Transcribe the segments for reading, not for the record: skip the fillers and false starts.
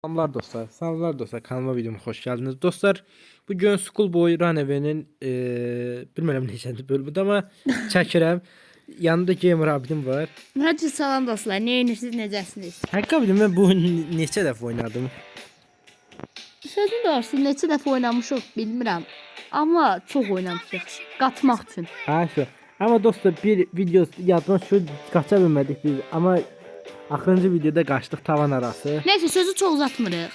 Selamlar dostlar. Selamlar dostlar. Kanalıma videoma hoş geldiniz. Dostlar, bugün Schoolboy Runaways-nin bilmirəm neçənci bölümüdür amma çəkirəm. Yanında Gamer abidim var. Hadi salam dostlar. Ne yenirsiniz, necəsiniz? Həqiqət abidim, mən bu oyunu neçə dəfə oynadım. Sözün doğrusu neçə dəfə oynamışıq bilmirəm. Amma çox oynamışıq. Qatmaq üçün. Ha, şu. Amma dostlar, bir video yaddan şu qaça bilmədik biz. Amma axırıncı videoda qaçdıq tavan arası. Neyse sözü çox uzatmırıq.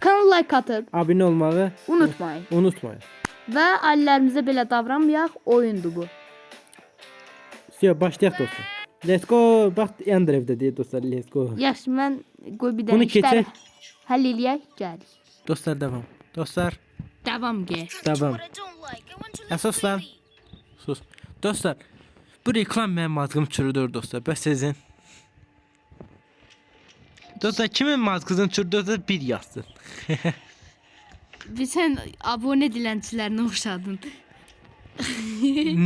Kanala like atıb Abunə olmağı unutmayın. Və ailərimizə belə davranmayaq, oyundur bu. Başlayaq dostlar. Let's go. Bax, Andrevdə deyir dostlar, let's go. Yaxşı, mən qoy bir Bunu dənə işlər keçək. həll eləyək, gəlik. Dostlar, devam. Dostlar, Davam gəl. devam. Əsas lan. Sus. Dostlar, bu reklam mənim mazğım çürüdür dostlar. Bəs sizin? Dostlar, kimin mazğını çürüdürsə bir yazsın. Sən abunə dilənçilərinə oxşadın.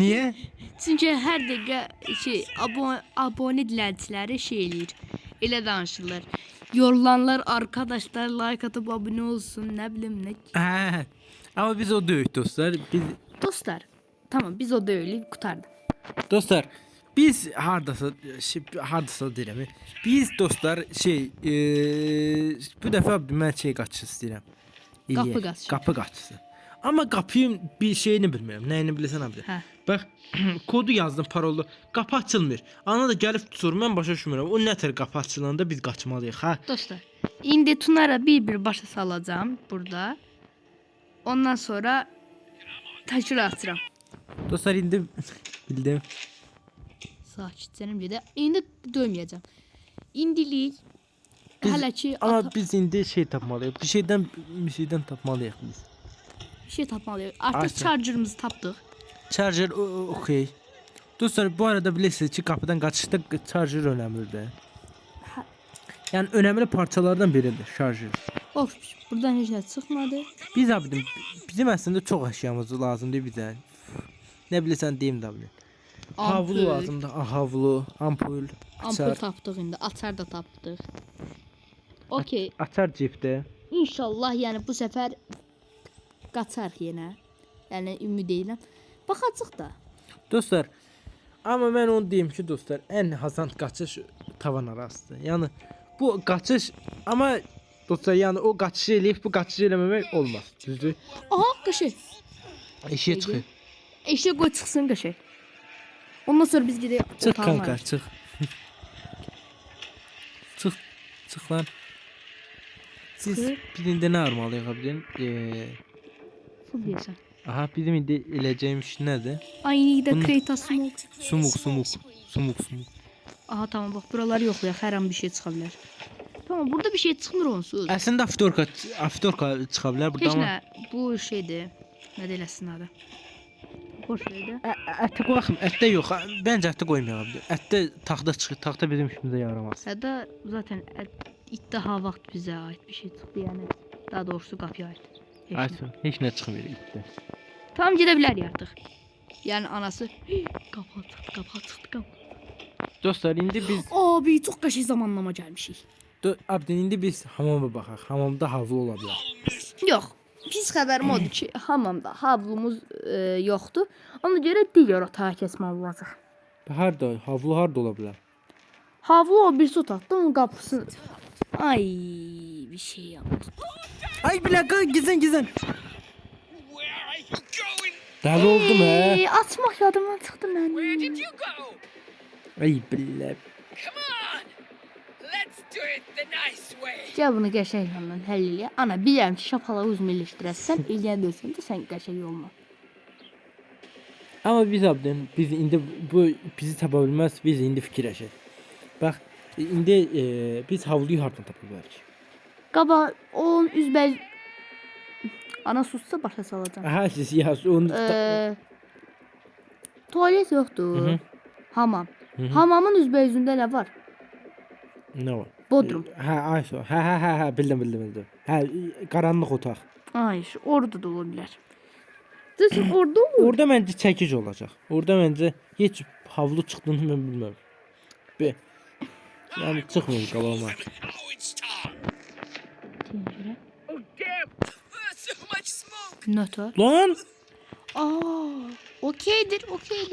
Niyə? Çünki hər dəqiqə abunə dilənçiləri eləyir. Elə danışırlar. Yorulanlar arkadaşlar like atıp abone olsun, ne bileyim ne. Hə. Amma biz o deyik dostlar. Dostlar, tamam biz o da öyle kurtardık. Dostlar, biz hardasa deyirəm. Biz dostlar bu dəfə mən qaçış istəyirəm. Qapı qaçışı. Qapı qaçışı. Amma qapının bir şeyini bilmirəm. Nəyini bilirsən abi? Hə. Bax, kodu yazdım, parolu. Qapı açılmır. Ana da gəlib tutur. Mən başa düşmürəm. O nətər qapı açılanda biz qaçmalıyıq, hə? Dostlar, indi Tunara bir başa salacağım burada. Ondan sonra təcrübə atıram. Dostlar, indi bildim. Sakitcənim gedə. İndi döyməyəcəm. İndilik hələ ki Amma biz indi tapmalıyıq. Bir şeydən tapmalıyıq biz. bir şey tapmalıyıq. Artıq Ayşə. chargerımızı tapdıq. Charger okey. Dostlar, bu arada bilirsiniz ki qapıdan qaçışda charger önəmlidir. Yəni önəmli parçalardan biridir charger. Of, buradan heç nə çıxmadı. Biz abidim, bizim əslində çox əşyamız lazımdır bizə. Nə bilirsən deyim də abidim. Havlu lazımdır. Havlu, ampul, Ampul açar. tapdıq indi. Açar da tapdıq. Okey. Açar cipdə. İnşallah yəni bu səfər qaçarıq yenə. Yəni ümid edirəm. Baxacaq da. Dostlar, amma mən onu deyim ki dostlar, ən hasan qaçış tavan arasıdır. Yəni bu qaçış, amma dostlar, yəni o qaçışı eləyib bu qaçışı eləməmək olmaz. Düzdür? Aha, qəşəng. Eşiyə çıxır. Eşə qoy çıxsın qəşəng. Ondan sonra biz gedək. Çıx kanka, çıx. Çıx lan. Siz birində nə armalıyıq abidin? Fıl deyəsən. Aha, bizim indi eləcəyim iş nədir? Aynı da Kreta Smoke. Sumuk. Aha tamam bak buraları yoxlayaq. Hər an bir şey çıxa bilər. Tamam burada bir şey çıxmır onsuz. Əslində aftorka çıxa bilər burada Heç amma. nə bu şeydir. Nə deyiləsin adı? Boş verdə. Ətə qoyaq, ətdə yox. Bəncə ətdə qoymayaq abi. Ətdə taxta çıxır. Taxta bizim işimizə yaramaz. Hətta zaten daha vaxt bizə aid bir şey çıxdı yəni. Daha doğrusu qapıya aid. Heç nə çıxmır itdə. Tamam gedə bilərik artıq. Yəni anası qapı çıxdı. Dostlar, indi biz Abi çox qəşəng zamanlama gəlmişik. abidin indi biz hamama baxaq. Hamamda havlu ola bilər. Yox. Pis xəbərim odur ki, hamamda havlumuz yoxdur. Ona görə digər otağa keçməli olacaq. Harda? Havlu harda ola bilər? Havlu o bir su tatdı, onun qapısı. Ay, bir şey yaptı. Ay bilaka, gizən. Dəli oldum hə. Açmaq yadımdan çıxdı mənim. Ay billah. Gəl bunu qəşəng yolla həll eləyə. Ana, bilirəm ki, şapalağı özümə ilişdirəsən, eləyən dölsən də sən qəşəng olma. Amma biz abidin, biz indi bu bizi tapa bilməz, biz indi fikirləşək. Bax, indi biz havluyu hardan tapa bilərik? Qaba, onun üzbəyiz... Ana sussa başa salacam. Hə, siz yaz onu. Tualet yoxdur. Hı -hı. Hamam. Hamamın üzbəyizində nə var? Nə var? Bodrum. Hə, ayso. Hə, bildim. Hə, qaranlıq otaq. Ay, orada da ola bilər. Düzdür, orada olur. Orada məncə çəkic olacaq. Orada məncə heç havlu çıxdığını mən bilmirəm. Yəni çıxmır qabağıma. Messenger'e. Nötr. Lan Aa, okeydir.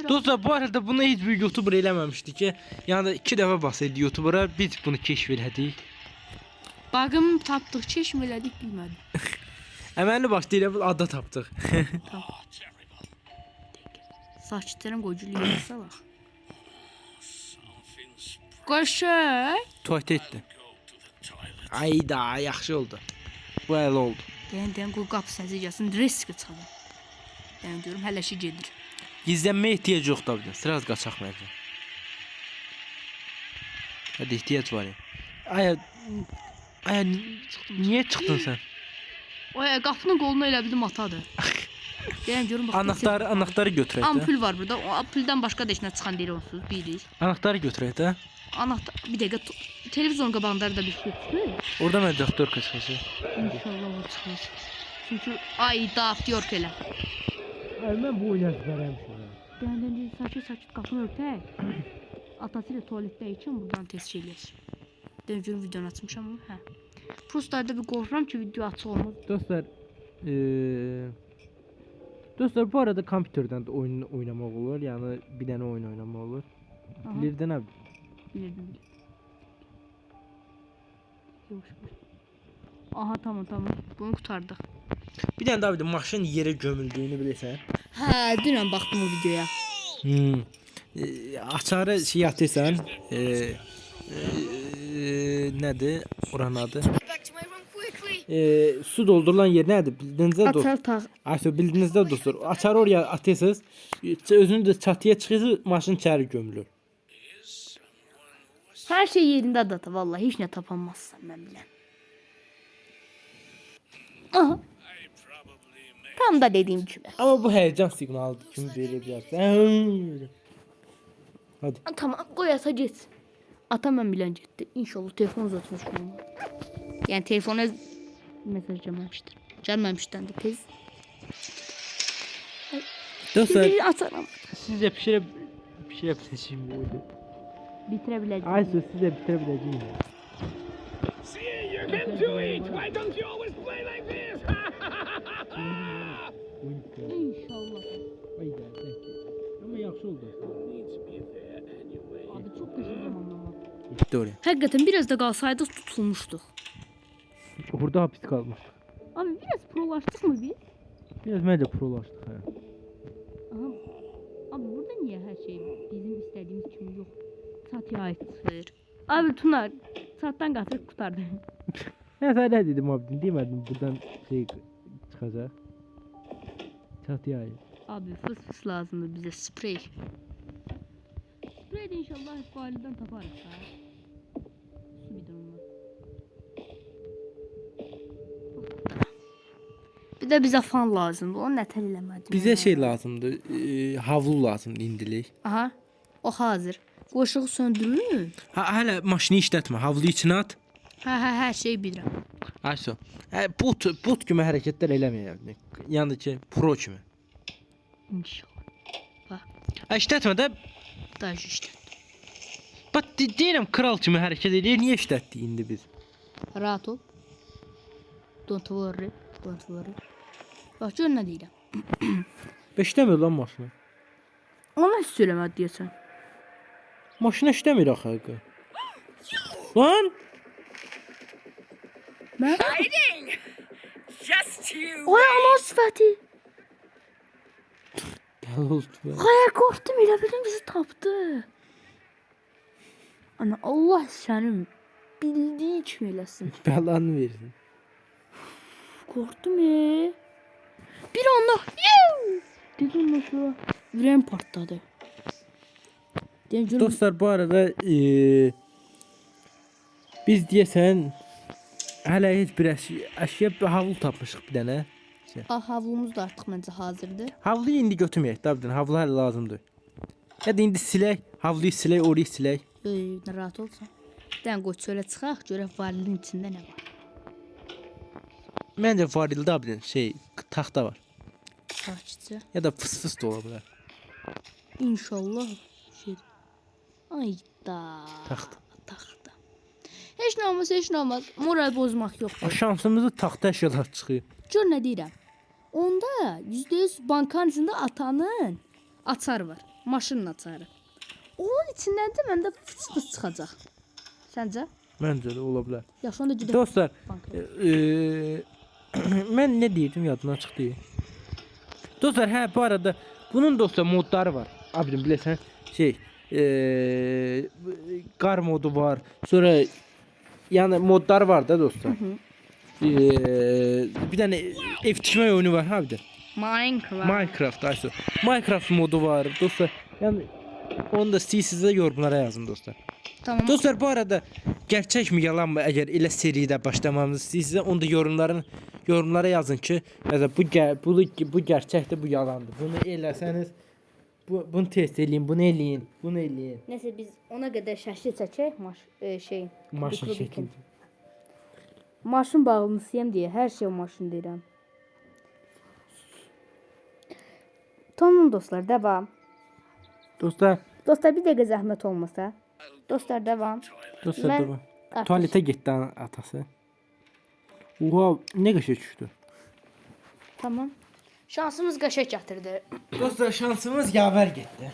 dostlar, bu arada bunu heç bir YouTuber eləməmişdi ki. Yəni 2 dəfə basaydı YouTubera, biz bunu keşf elədik. Bağım tapdıq, çeşm elədik bilmədim. Əməlli başlı elə bir ada tapdıq. Saçlarım qoculayıb salaq. Qoşay. Tualetdə. Ayda, yaxşı oldu. Bu əl oldu. Deyən qoy qapı səsi gəlsin, risk çalın. Deyən görüm hələ şey gedir. Gizlənməyə ehtiyac yoxdur bir də. Sıraz qaçaq məncə. Hadi ehtiyac var ya. Aya niyə çıxdın sən? Oy, qapının qolunu elə bildim atadır. Deyən görüm bax. Anahtarı götürək də. Ampul var burada. O ampuldan başqa da heç nə çıxan deyil onsuz, bilirik. Anahtarı götürək də. Anahtar bir dəqiqə televizyon qabağında da bir şey çıxır. Orada mən doktorka çıxacaq. İnşallah o çıxır. Çünki ay da diyor ki elə. Mən bu oyunu əzbərləmişəm. Deyəndən sakit qapını örtək. Atası ilə tualetdə üçün buradan test şey eləyir. Deyən görüm videonu açmışam mı? Hə. Prostada bir qorxuram ki video açıq olmaz. Dostlar, bu arada kompüterdən də oyun oynamaq olur. Yəni bir dənə oyun oynamaq olur. Bilirdin abi. Bilirdim. Aha tamam. Bunu qurtardıq. Bir dənə daha bir də maşın yerə gömüldüyünü bilirsən. Hə, dünən baxdım o videoya. Açarı şey atırsan. Nədir? Oranın adı. Su doldurulan yer nədir? Bildinizdə dostlar. Açar tağ. Ayso, bildinizdə dostlar. Açarı oraya atıyorsunuz. Özünüz də çatıya çıxırsınız, maşın içəri gömülür. Hər şey yerində data vallahi heç nə tapanmazsan mən bilən. Aha. Tam da dediğim gibi. Ama bu heyecan signali kimi verəcəksən. Hadi. Tamam koy ata git. Ata mən bilən getdi. İnşallah telefon uzatmış bunu. Yəni telefona mesaj gəlməmişdir. Gəlməmişdən də tez. Dostlar, Bir atarım. sizə pişirəcəyim bu oyunu. Bitirə biləcəm. Ayso, sizə bitirə biləcəyim. You can do it! Why don't you always play like this? İnşallah. Ay gəl. Amma yaxşı oldu. Abi çok güzel zamanlama. Gitti oraya. Həqiqətən biraz da qalsaydı tutulmuşduq. Orada hapis qalmış. Abi biraz prolaşdıq mı biz? Biraz mən də prolaşdıq. Hə. Aha. Abi burada niye her şey bizim istediğimiz kimi yok? Satıya ait çıxır. Abi Tuna sattan qatırıb qurtardı. Mən sənə nə dedim abi? Demədim buradan şey çıxacaq. Çatıya ayır. Abi fıs lazımdır bize sprey. Sprey de inşallah validen taparız ha. Su bidonundan. Bir de bize fan lazımdır. Onu nətər eləmədim. Bizə şey lazımdır. Havlu lazımdır indilik. Aha. O hazır. Qoşuğu söndürün. Ha, hələ maşını işlətmə. Havlu içinə at. Hə, hər şey bilirəm. Ayso. Bot kimi hərəkətlər eləməyək. Yəni ki, pro kimi. İnşallah. İşlətmə də. Daha işte. Bax deyirəm kral kimi hərəkət edir. Niyə işlətdik indi biz? Rahat ol. Don't worry. Bak gör nə deyirəm. İşləmir lan maşını. Ona heç söyləmədi deyəsən. Maşına işləmir axı. Lan! Mən? Just you! Ay ana sifəti. Gəl oldu. Ay qorxdum elə bildim bizi tapdı. Ana Allah sənin bildiyi kimi eləsin. Bəlanı versin. Qorxdum. Bir anda dedim nasıl ürəyim partladı. Deyəcəm Dostlar, bu arada biz deyəsən hələ heç bir əşya havlu tapmışıq bir dənə. havlumuz da artıq məncə hazırdır. Havluyu indi götürməyək də, havlu hələ lazımdır. Ya da indi silək, havluyu silək, orayı silək. Rahat olsan. Dən qoy çölə çıxaq, görək varilin içində nə var. Məncə varildə bir şey, taxta var. Sakitcə. Ya da fıs da ola bilər. İnşallah şey. Ayda. Taxta. Taxta. heç nə olmaz. Moral bozmaq O yoxdur. şansımızı taxta əşyalar çıxıyor. Gör nə deyirəm. Onda %100 bankanın içində atanın açarı var. Maşının açarı. Onun içindən də məndə fıs çıxacaq. Səncə? Məncə də ola bilər. Yaxşı onda gedək Dostlar, bankaya. mən nə deyirdim yadımdan çıxdı. Dostlar, hə bu arada bunun dostlar modları var. Abim bilirsən, şey, qar modu var. Sonra yəni modları var da dostlar. Bir dənə ev tikmək oyunu var ha bir də. Minecraft ayso. Minecraft modu var dostlar. Yəni onu da istəyirsizsə yorumlara yazın dostlar. Tamam. Dostlar bu arada gerçek mi yalan mı eğer ile seride başlamamızı istəyirsinizsə onu da yorumlara yazın ki mesela bu gerçektir bu yalandır. Bunu eləsəniz bunu test eləyin, bunu eləyin, bunu eləyin. Nəsə biz ona qədər şəkil çəkək, Maşın şəkli. Maşın bağımlısıyam deyə hər şey maşın deyirəm. Tamam dostlar, devam. Dostlar, Dostlar bir dəqiqə zəhmət olmasa. Dostlar devam. dostlar Mən dur. artıq- Tuvalete getdi atası. Wow, ne qəşəng düşdü. Tamam. Şansımız qəşəng gətirdi. Dostlar şansımız yaver getdi.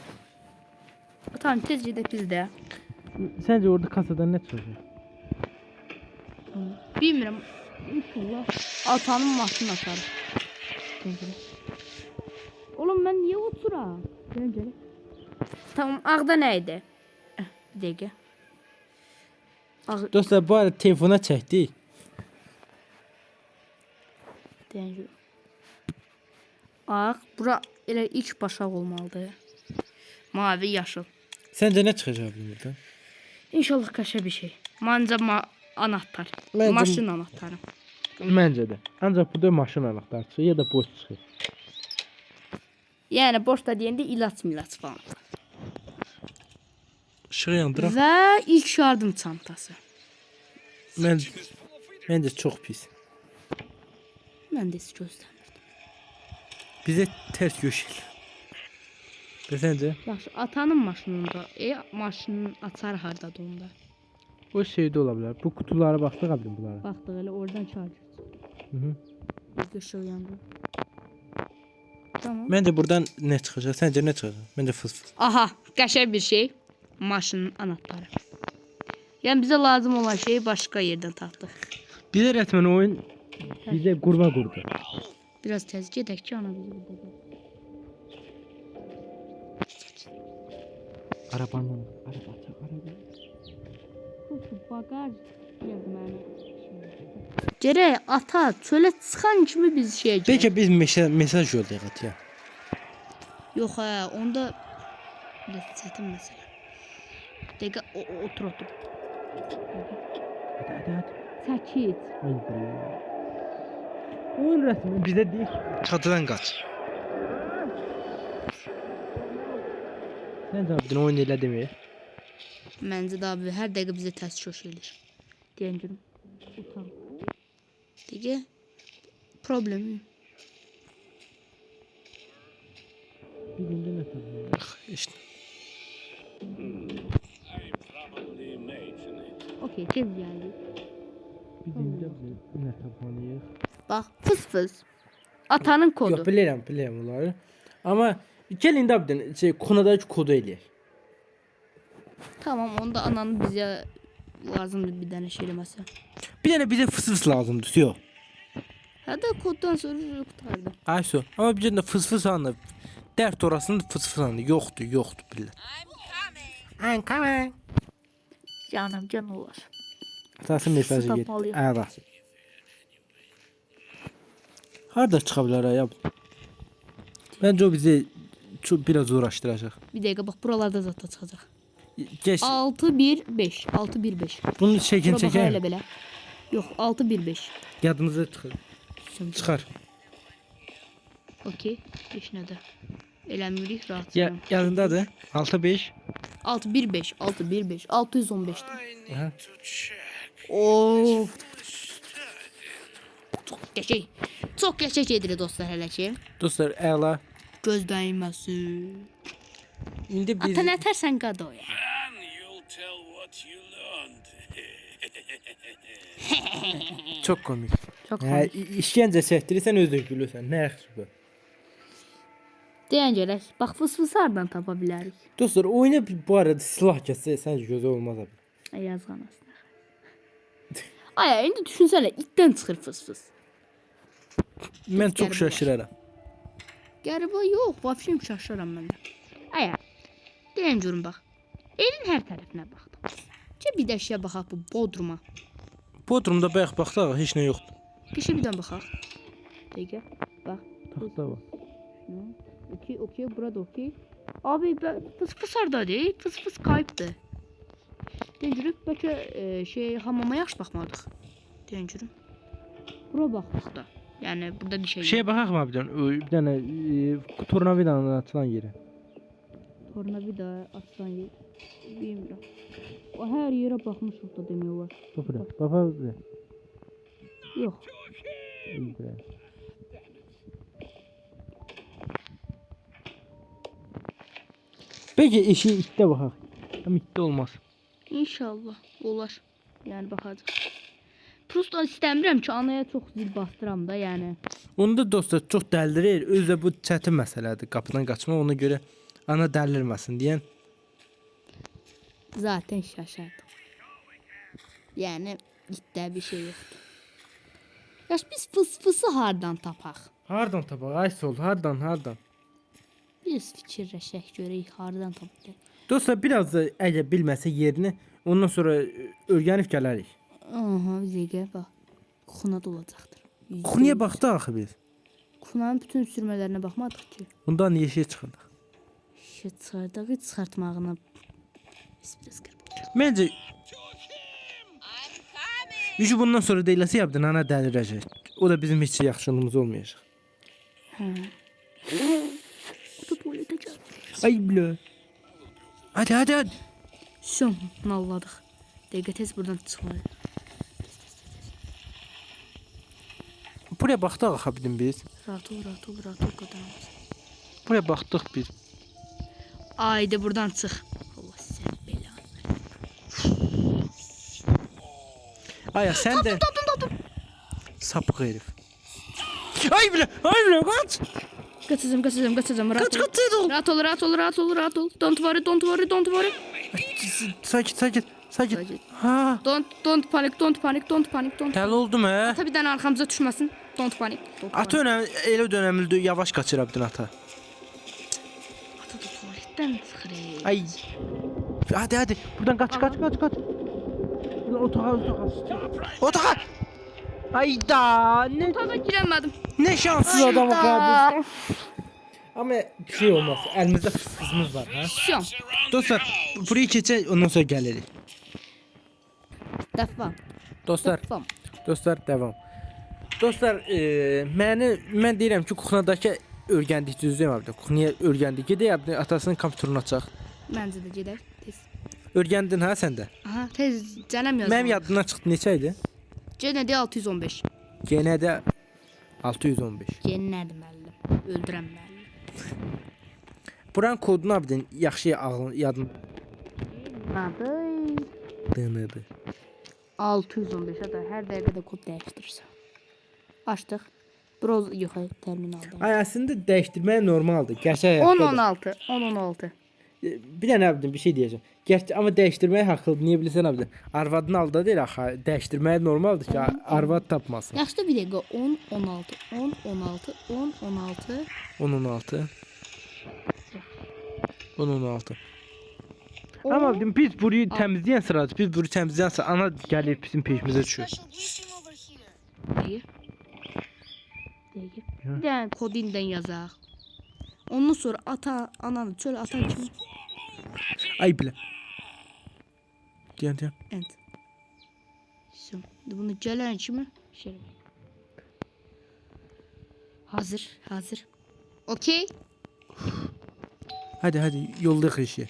Tamam tez gedək biz də. Sence orada kasadan ne çıxacaq? Bilmirəm. İnşallah atanın maşını atar. Oğlum mən niyə oturam? Gəl. Tamam, ağda nə idi? Bir dəqiqə. Ağ Dostlar bu arada telefona çəkdik. deyəcəm. Ağ, bura elə ilk başaq olmalıdır. Mavi, yaşıl. Sence ne çıxacaq buradan? İnşallah qəşəng bir şey. Manca anahtar. Məncə- Maşın anahtarı. Məncə də. Ancaq bu da maşın anahtarı çıxır ya da boş çıxır. Yəni boş da deyəndə ilaç falan. İşığı yandıraq. Və ilk yardım çantası. Məncə çox pis. Mən də heç gözləmirdim. Bizə ters göşül. Və səncə? Yaxşı, atanın maşınında, maşının açarı hardadır onda? O şeydə ola bilər. Bu qutulara baxdıq abim bunlara. Baxdıq elə oradan charger. Hı. Bir ışığı yandı. Tamam. Məncə buradan nə çıxacaq? Səncə nə çıxacaq? Məncə fıs. Aha, qəşəng bir şey. Maşının anahtarı. Yəni bizə lazım olan şeyi başqa yerdən tapdıq. Bizə rəsmən oyun bizə qurba qurdu. Biraz tez gedək ki, ana bizi burada. Arabanın, araba çaq, araba. Bagaj yazməni. Gərək ata çölə çıxan kimi biz şey gələk. Bəlkə biz mesaj yollayaq atya. Yox hə, onda biraz çətin məsələ. Dəqiqə otur. Hadi. Səkit. Oyun rəsmən bizə deyir. Çatıdan qaç. Səncə abidin oyun elə demir. Məncə də abi hər dəqiqə bizə tərs köş eləyir. Deyən görüm. Utan. Dəqiqə. Problemi. Bir gündə nə tapılır? İşte. Okey, tez gəldi. Bir gündə nə tapılır? Bax, fıs. Atanın kodu. Yox, bilirəm onları. Amma gəlin indi abidin konadakı kodu eləyək. Tamam, onda ananın bizə lazımdır bir dənə şey eləməsi. Bir dənə bizə fıs lazımdır. Yox. Hətta koddan sonra qutardı. Ayso. Amma bir dənə fıs anı. Dərt orasında fıs anı. Yoxdur billə. I'm coming. Canım can olar. Atası mesajı getdi. Tapmalıyıq. Əla. Harda çıxa bilər ya? Məncə o bizi biraz uğraşdıracaq. Bir dəqiqə bax, buralarda zata çıxacaq. Geç. 6-1-5. 6-1-5. Bunun şəkilini Bura bax elə çəkək. belə. Yox, 6-1-5. Yadımıza çıxır. Çıxar. Okey. Heç nədə. Eləmirik rahat. Yadındadır. 6-5. 6-1-5. 6-1-5. 615'dir. Aha. Of. Çox qəşəng edir dostlar hələ ki. Dostlar, əla. Göz dəyməsi. İndi biz Ata nə tərsən qadoya? And you'll tell what you learned. Çok komik. Çok Hə, komik. işgəncə çəkdirirsən özün gülürsən. Nə yaxşı bu. Deyən görək. Bax fıs-fıs hardan tapa bilərik? Dostlar, oyuna bu arada silah kəssə səncə gözəl olmaz abi. Ay yazğan aslında. Ay, indi düşünsənə, itdən çıxır fıs-fıs. Mən çox Qəribə. şaşıraram. Qəribə yox, vəbşim şaşıram mən də. Ay, deyən görün bax. Evin hər tərəfinə baxdım. Ki bir də şişə baxaq bu bodruma. Bodrumda bayaq baxdıq, heç nə yoxdur. Qışa bir dənə baxaq. Dəqiqə, bax. Taxta var. Okey, burada okey. Abi, fıs-fıs hardadır? Fıs-fıs kayıpdır. Deyən görün, bəlkə hamama yaxşı baxmadıq. Deyən görün. Bura baxdıq da. Yəni, burada bir şey yox. Şeyə baxaq mı abidən? Bir dənə tornavidanın açılan yerə. Tornavida açılan yer. Bilmirəm. O hər yerə baxmışıq da demək olar. Baba. Yox. Peki işi itdə baxaq. Amma itdə olmaz. İnşallah olar. Yəni baxacağıq. Prosto istəmirəm ki, anaya çox zil bastıram da, yəni. Onda dostlar çox dəldirir. Özü də bu çətin məsələdir. Qapıdan qaçmaq, ona görə ana dəlirməsin deyən. Zaten şaşırdım. Yəni itdə bir şey yoxdur. Yaş biz fıs-fısı hardan tapaq? Hardan tapaq? Ay sol, hardan? Biz fikirləşək görək hardan tapaq. Dostlar biraz da əgər bilməsə yerini, ondan sonra öyrənib gələrik. Aha, bir dəqiqə bax. Kuxuna da olacaqdır. Kuxuya baxdıq axı biz. Kuxunanın bütün sürmələrinə baxmadıq ki. Ondan niyə şey çıxırdıq? Şey çıxardığı çıxartmağına biraz qırıb. Məncə Yüzü bundan sonra deyiləsə yapdın, ana dəlirəcək. O da bizim heç yaxşılığımız olmayacaq. Hə. Tut tualetə gəl. Ay bilə. Hadi. Şum, nalladıq. Dəqiqə tez buradan çıxmalıyıq. Buraya baxdıq axı biz. Rahat ol qadanımız. Buraya baxdıq biz. Ayda buradan çıx. Allah sən belanı. Ay sən də Tapdım. sapıq herif. Ay bilə, qaç. Qaçacağım. Rahat ol. Rahat ol. Don't worry. Sakit. Ha, Don't panic. dəli oldum hə. Ata bir dənə arxamıza düşməsin. Don't panic. Ata elə dönəmlidir, yavaş qaçır abdın ata. Ata da tualetdən çıxır. Ay. Hadi. Buradan qaç. Otağa. Ayda, ne Otağa girəmədim. ne şanssız adam abi. Ama bir şey olmaz. Elimizde fıskızımız var ha. Şum. Dostlar, burayı keçək, ondan sonra gəlirik. Dəfam. Dostlar devam. Dostlar, mən deyirəm ki, kuxunadakı örgəndik düzdür abi. Kuxunaya örgəndik. Gedək atasının kompüterini açaq. Məncə də gedək. Tez. Örgəndin ha sən də? Aha, tez cənəm yazdım. Mənim yadımdan çıxdı neçə idi? Cenədə 615. Genə də 615. Cenədir müəllim. Öldürəm müəllim. Buranın kodunu abidin yaxşı yadın Nadı. dınıdı. 615 da hər dəqiqədə kod dəyişdirirsən. Açdıq. Broz yox, terminalda. Ay əslində dəyişdirmək normaldır. Gerçək həyatda. 10-16. Bir dənə abidin bir şey deyəcəm. Gerçi amma dəyişdirmək haqqlıdır. Niyə bilirsən abidin? Arvadını aldı deyir axı. Dəyişdirmək normaldır ki, arvad tapmasın. Yaxşı bir dəqiqə 10-16. 10-16. 10-16. Amma abidin biz burayı təmizləyən sırada, ana gəlir bizim peşimizə düşür. Hayır. Bir dənə kod indən yazaq. Ondan sonra ananı çöl atan kimi Ay bilə. Deyən. end. Şimdi bunu gələn kimi şey. Hazır. Okey. Hadi yoldayıq işi.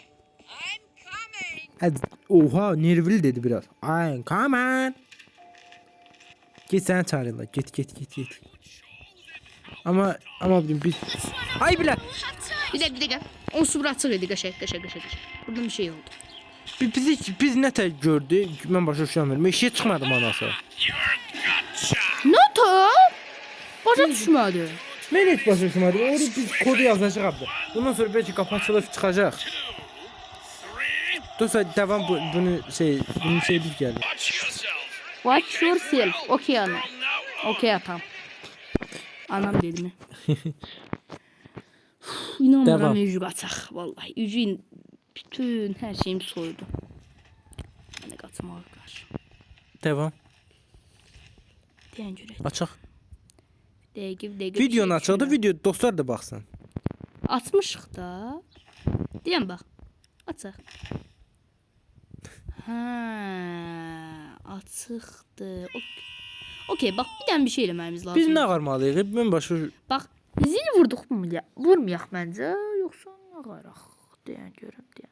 Hadi. Oha, nervli dedi biraz. I'm coming. Git səni çağırırlar. Git. Amma biz Ay bilə. Bir dəqiqə. O subra açıq idi, qəşəng. Burada bir şey oldu. Biz nətə gördük? Mən başa düşmürəm. Meşəyə çıxmadım anası. Nə to? Başa düşmədi. Mən heç başa düşmədim. Orada biz kodu yazacağıq abi. Bundan sonra bəlkə qapı açılıb çıxacaq. Dostlar devam bunu şey biz gəldi. Watch yourself. Watch yourself. Okey ana. Well, now, Okey atam. Anam dedi mi? İnanmıram Devam. ücü qaçaq. Vallahi ücü bütün hər şeyim soydu. Nə qaçmağa qarşı. Devam. Deyən görək. Açaq. Dəqiq. Videonu açıqda video dostlar da baxsın. Açmışıq da. Deyən bax. Açaq. Hə, açıqdır. Okey, bax bir dənə bir şey eləməyimiz lazım. Biz nə qarmalıyıq? Mən başa Bax, zili vurduqmu? Vurmayaq məncə, yoxsa nə qaraq? Deyən görüm, deyən.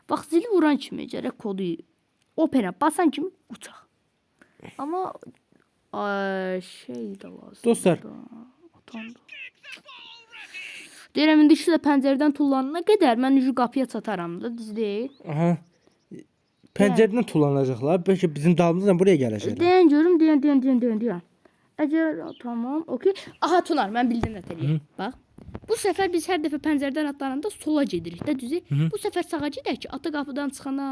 Bax, zili vuran kimi gərək kodu opera basan kimi uçaq. Amma şey də lazım. Dostlar. Atandı. Deyirəm, indi ikisi də pəncərədən tullanana qədər mən ucu qapıya çataram da, düz deyil. Aha. Pəncərədən tullanacaqlar. Bəlkə bizim dalımızdan buraya gələcəklər. Deyən görüm, deyən. Əgər tamam, okey. Aha, Tunar, mən bildim nə eləyək. Bax. Bu səfər biz hər dəfə pəncərədən atlananda sola gedirik də, düzü. Bu səfər sağa gedək ki, ata qapıdan çıxana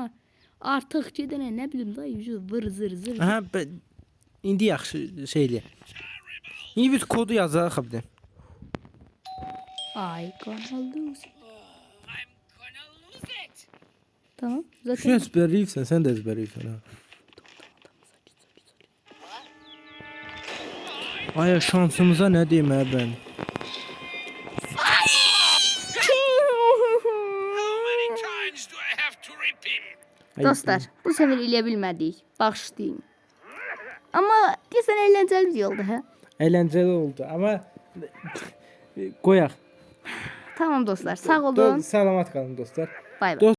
artıq gedənə nə bilim da, yüzü vır zır. Aha, indi yaxşı şey eləyək. İndi biz kodu yazacağıq abi. Ay, qanaldı. I'm gonna lose it. Tamam, Şu zaten. ezberləyirsən, sən də ezberləyirsən ha. Ay şansımıza nə deyim mən? How many times do I have to repeat? Dostlar, bu səfər eləyə bilmədik. Bağışlayın. Amma deyəsən əyləncəli bir yoldu, hə? Əyləncəli oldu, amma qoyaq. Tamam dostlar, sağ olun. Salamat qalın dostlar. Bay bay.